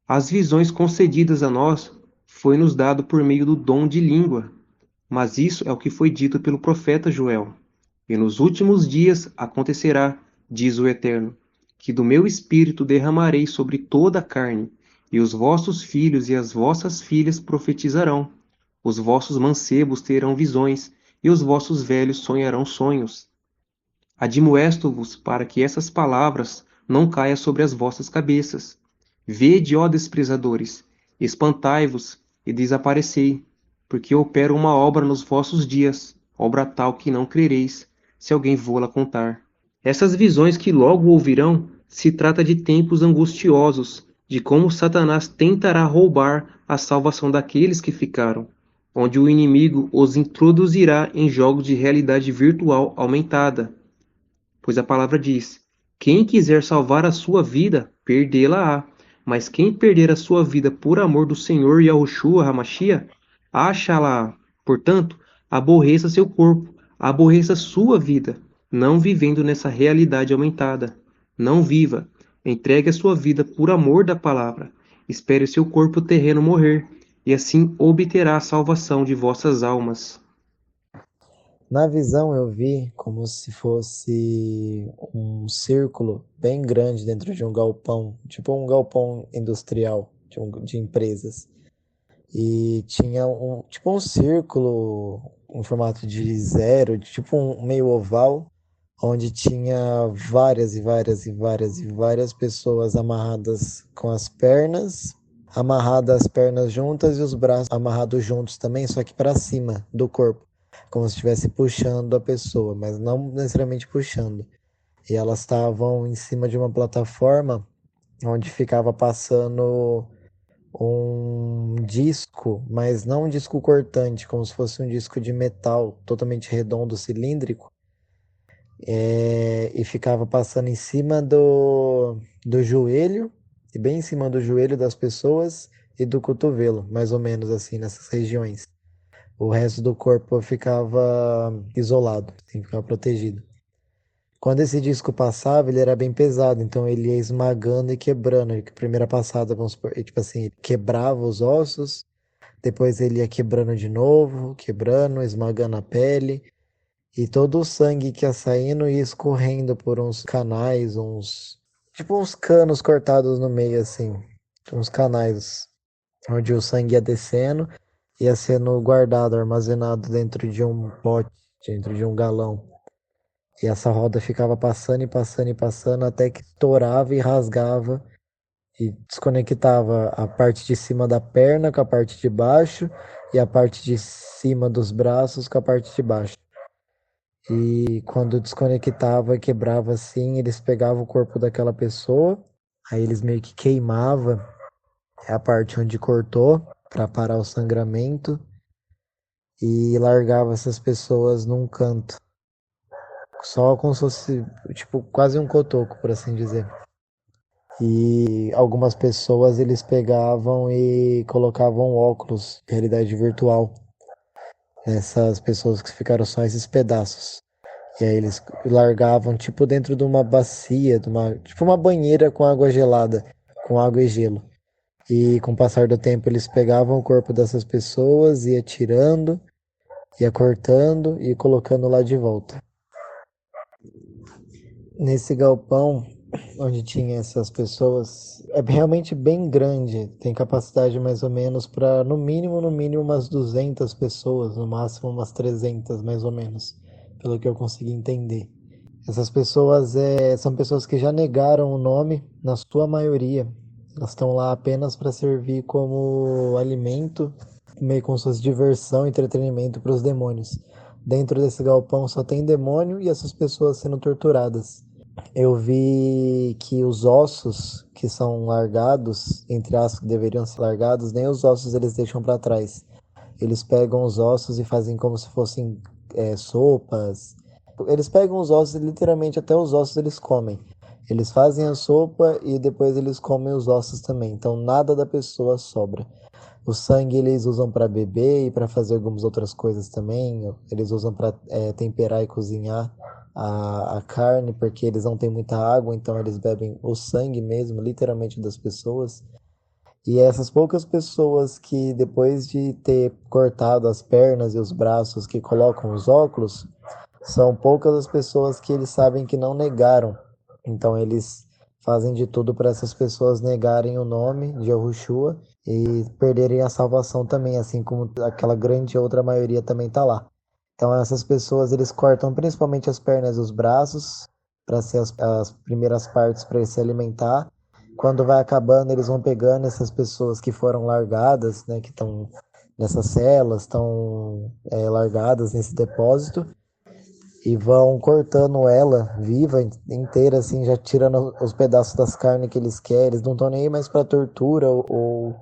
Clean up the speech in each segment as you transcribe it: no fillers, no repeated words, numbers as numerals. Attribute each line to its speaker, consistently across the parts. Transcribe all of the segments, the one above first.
Speaker 1: As visões concedidas a nós foi-nos dado por meio do dom de língua, mas isso é o que foi dito pelo profeta Joel. E nos últimos dias acontecerá, diz o Eterno, que do meu espírito derramarei sobre toda a carne, e os vossos filhos e as vossas filhas profetizarão, os vossos mancebos terão visões, e os vossos velhos sonharão sonhos. Admoesto-vos para que essas palavras não caiam sobre as vossas cabeças. Vede, ó desprezadores, espantai-vos e desaparecei, porque eu opero uma obra nos vossos dias, obra tal que não crereis, se alguém vô-la contar. Essas visões que logo ouvirão se trata de tempos angustiosos, de como Satanás tentará roubar a salvação daqueles que ficaram, onde o inimigo os introduzirá em jogos de realidade virtual aumentada, pois a palavra diz: quem quiser salvar a sua vida, perdê-la-á. Mas quem perder a sua vida por amor do Senhor Yahushua Hamashia, acha-la-á. Portanto, aborreça seu corpo, aborreça sua vida, não vivendo nessa realidade aumentada. Não viva. Entregue a sua vida por amor da palavra. Espere o seu corpo terreno morrer, e assim obterá a salvação de vossas almas.
Speaker 2: Na visão eu vi como se fosse um círculo bem grande dentro de um galpão, tipo um galpão industrial de empresas. E tinha tipo um círculo em formato de zero, tipo um meio oval, onde tinha várias e várias e várias e várias pessoas amarradas com as pernas, amarradas as pernas juntas e os braços amarrados juntos também, só que para cima do corpo, como se estivesse puxando a pessoa, mas não necessariamente puxando. E elas estavam em cima de uma plataforma onde ficava passando um disco, mas não um disco cortante, como se fosse um disco de metal totalmente redondo, cilíndrico, e ficava passando em cima do joelho, e bem em cima do joelho das pessoas e do cotovelo, mais ou menos assim, nessas regiões. O resto do corpo ficava isolado, assim, ficava protegido. Quando esse disco passava, ele era bem pesado, então ele ia esmagando e quebrando. A primeira passada, vamos supor, tipo assim, ele quebrava os ossos, depois ele ia quebrando de novo, quebrando, esmagando a pele. E todo o sangue que ia saindo ia escorrendo por uns canais, tipo uns canos cortados no meio, assim. Uns canais onde o sangue ia descendo, ia sendo guardado, armazenado dentro de um pote, dentro de um galão. E essa roda ficava passando e passando e passando até que estourava e rasgava e desconectava a parte de cima da perna com a parte de baixo e a parte de cima dos braços com a parte de baixo. E quando desconectava e quebrava assim, eles pegavam o corpo daquela pessoa, aí eles meio que queimavam a parte onde cortou para parar o sangramento e largava essas pessoas num canto, só como se fosse tipo quase um cotoco, por assim dizer. E algumas pessoas eles pegavam e colocavam óculos de realidade virtual nessas pessoas que ficaram só esses pedaços. E aí eles largavam tipo dentro de uma bacia, tipo uma banheira com água gelada, com água e gelo. E com o passar do tempo eles pegavam o corpo dessas pessoas, ia tirando, ia cortando e colocando lá de volta. Nesse galpão onde tinha essas pessoas, é realmente bem grande, tem capacidade mais ou menos para no mínimo umas 200 pessoas, no máximo umas 300 mais ou menos, pelo que eu consegui entender. Essas pessoas são pessoas que já negaram o nome, na sua maioria. Elas estão lá apenas para servir como alimento, meio como se fosse diversão, entretenimento para os demônios. Dentro desse galpão só tem demônio e essas pessoas sendo torturadas. Eu vi que os ossos que são largados, entre aspas, que deveriam ser largados, nem os ossos eles deixam para trás. Eles pegam os ossos e fazem como se fossem sopas. Eles pegam os ossos e literalmente até os ossos eles comem. Eles fazem a sopa e depois eles comem os ossos também. Então nada da pessoa sobra. O sangue eles usam para beber e para fazer algumas outras coisas também. Eles usam para temperar e cozinhar a carne, porque eles não têm muita água, então eles bebem o sangue mesmo, literalmente, das pessoas. E essas poucas pessoas que depois de ter cortado as pernas e os braços que colocam os óculos, são poucas as pessoas que eles sabem que não negaram. Então eles fazem de tudo para essas pessoas negarem o nome de Yahushua e perderem a salvação também, assim como aquela grande outra maioria também está lá. Então essas pessoas eles cortam principalmente as pernas e os braços para ser as primeiras partes para se alimentar. Quando vai acabando, eles vão pegando essas pessoas que foram largadas, né, que estão nessas celas, estão largadas nesse depósito e vão cortando ela viva inteira, assim, já tirando os pedaços das carnes que eles querem. Eles não estão nem aí mais para tortura ou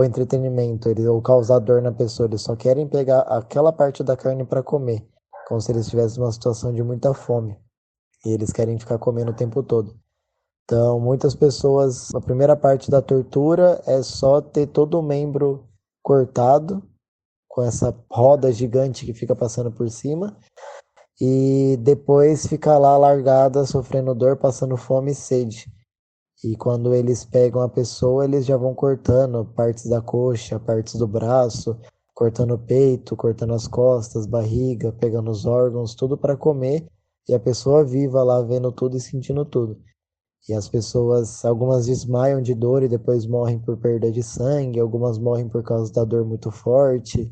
Speaker 2: entretenimento, ou causar dor na pessoa. Eles só querem pegar aquela parte da carne para comer, como se eles estivessem numa situação de muita fome. E eles querem ficar comendo o tempo todo. Então, muitas pessoas, a primeira parte da tortura é só ter todo o membro cortado, com essa roda gigante que fica passando por cima, e depois ficar lá largada, sofrendo dor, passando fome e sede. E quando eles pegam a pessoa, eles já vão cortando partes da coxa, partes do braço, cortando o peito, cortando as costas, barriga, pegando os órgãos, tudo para comer, e a pessoa viva lá vendo tudo e sentindo tudo. E as pessoas, algumas desmaiam de dor e depois morrem por perda de sangue, algumas morrem por causa da dor muito forte,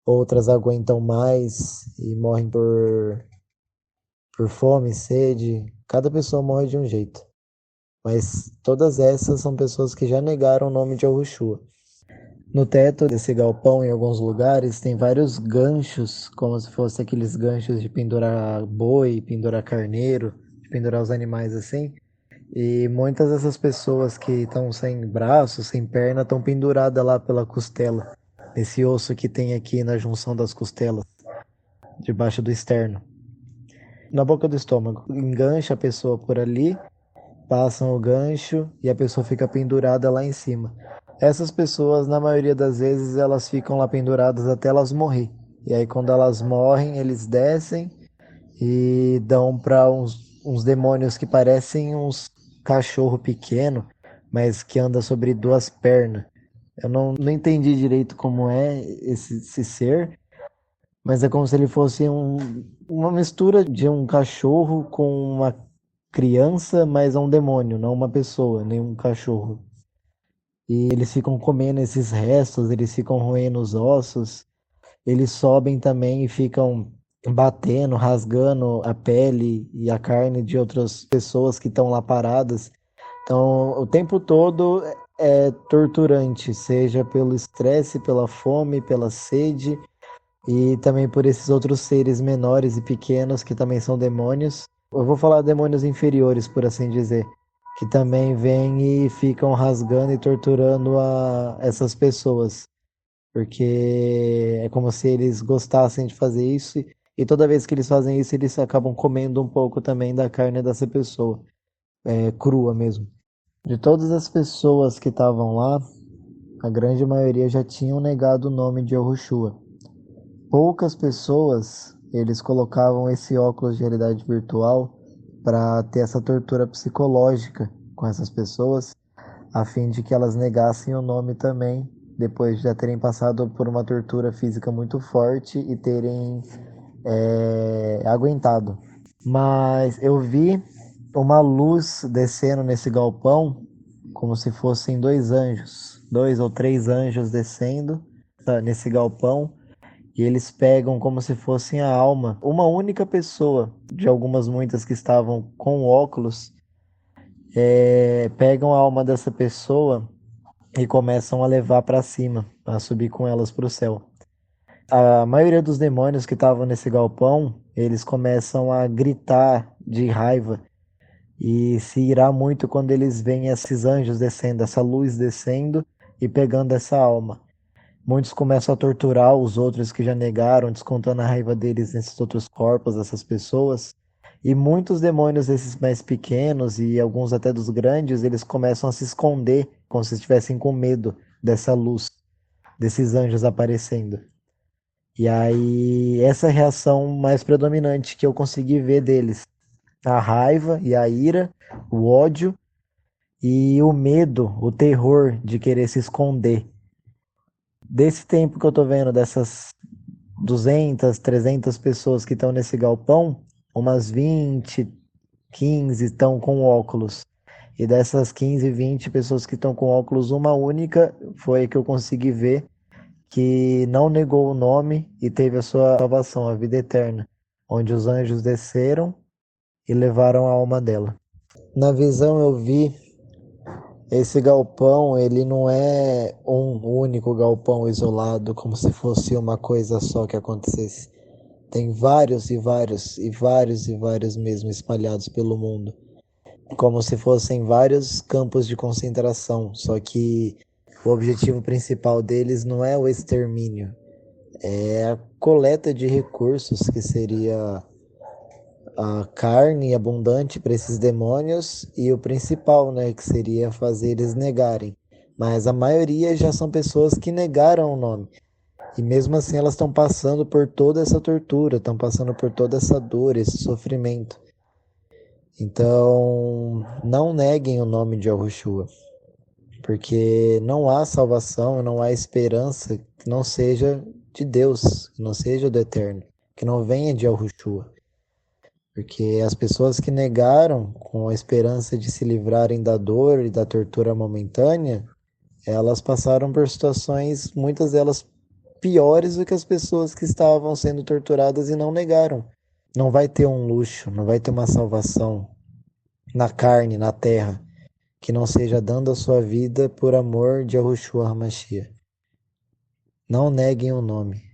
Speaker 2: outras aguentam mais e morrem por fome, sede. Cada pessoa morre de um jeito. Mas todas essas são pessoas que já negaram o nome de Yahushua. No teto desse galpão, em alguns lugares, tem vários ganchos, como se fossem aqueles ganchos de pendurar boi, pendurar carneiro, de pendurar os animais assim. E muitas dessas pessoas que estão sem braços, sem perna, estão penduradas lá pela costela, nesse osso que tem aqui na junção das costelas, debaixo do externo, na boca do estômago. Engancha a pessoa por ali, passam o gancho e a pessoa fica pendurada lá em cima. Essas pessoas, na maioria das vezes, elas ficam lá penduradas até elas morrer. E aí, quando elas morrem, eles descem e dão para uns demônios que parecem uns cachorro pequeno, mas que anda sobre duas pernas. Eu não entendi direito como é esse ser, mas é como se ele fosse uma mistura de um cachorro com uma criança, mas é um demônio, não uma pessoa, nem um cachorro. E eles ficam comendo esses restos, eles ficam roendo os ossos, eles sobem também e ficam batendo, rasgando a pele e a carne de outras pessoas que estão lá paradas. Então, o tempo todo é torturante, seja pelo estresse, pela fome, pela sede e também por esses outros seres menores e pequenos que também são demônios. Eu vou falar demônios inferiores, por assim dizer, que também vêm e ficam rasgando e torturando essas pessoas, porque é como se eles gostassem de fazer isso e toda vez que eles fazem isso, eles acabam comendo um pouco também da carne dessa pessoa, crua mesmo. De todas as pessoas que estavam lá, a grande maioria já tinham negado o nome de Yahushua. Poucas pessoas, eles colocavam esse óculos de realidade virtual para ter essa tortura psicológica com essas pessoas, a fim de que elas negassem o nome também, depois de já terem passado por uma tortura física muito forte e terem aguentado. Mas eu vi uma luz descendo nesse galpão, como se fossem dois anjos, dois ou três anjos descendo nesse galpão, e eles pegam como se fossem a alma, uma única pessoa, de algumas muitas que estavam com óculos, pegam a alma dessa pessoa e começam a levar para cima, a subir com elas para o céu. A maioria dos demônios que estavam nesse galpão, eles começam a gritar de raiva e se irá muito quando eles veem esses anjos descendo, essa luz descendo e pegando essa alma. Muitos começam a torturar os outros que já negaram, descontando a raiva deles nesses outros corpos, dessas pessoas. E muitos demônios desses mais pequenos e alguns até dos grandes, eles começam a se esconder, como se estivessem com medo dessa luz, desses anjos aparecendo. E aí, essa é a reação mais predominante que eu consegui ver deles. A raiva e a ira, o ódio e o medo, o terror de querer se esconder. Desse tempo que eu tô vendo, dessas 200, 300 pessoas que estão nesse galpão, umas 20, 15 estão com óculos. E dessas 15, 20 pessoas que estão com óculos, uma única foi que eu consegui ver que não negou o nome e teve a sua salvação, a vida eterna, onde os anjos desceram e levaram a alma dela. Na visão eu vi esse galpão, ele não é um único galpão isolado, como se fosse uma coisa só que acontecesse. Tem vários e vários e vários e vários mesmo espalhados pelo mundo, como se fossem vários campos de concentração, só que o objetivo principal deles não é o extermínio, é a coleta de recursos, que seria a carne abundante para esses demônios, e o principal, né, que seria fazer eles negarem. Mas a maioria já são pessoas que negaram o nome. E mesmo assim elas estão passando por toda essa tortura, estão passando por toda essa dor, esse sofrimento. Então, não neguem o nome de Yahushua, porque não há salvação, não há esperança que não seja de Deus, que não seja do Eterno, que não venha de Yahushua. Porque as pessoas que negaram com a esperança de se livrarem da dor e da tortura momentânea, elas passaram por situações, muitas delas piores do que as pessoas que estavam sendo torturadas e não negaram. Não vai ter um luxo, não vai ter uma salvação na carne, na terra, que não seja dando a sua vida por amor de Yahushua HaMashiach. Não neguem o nome.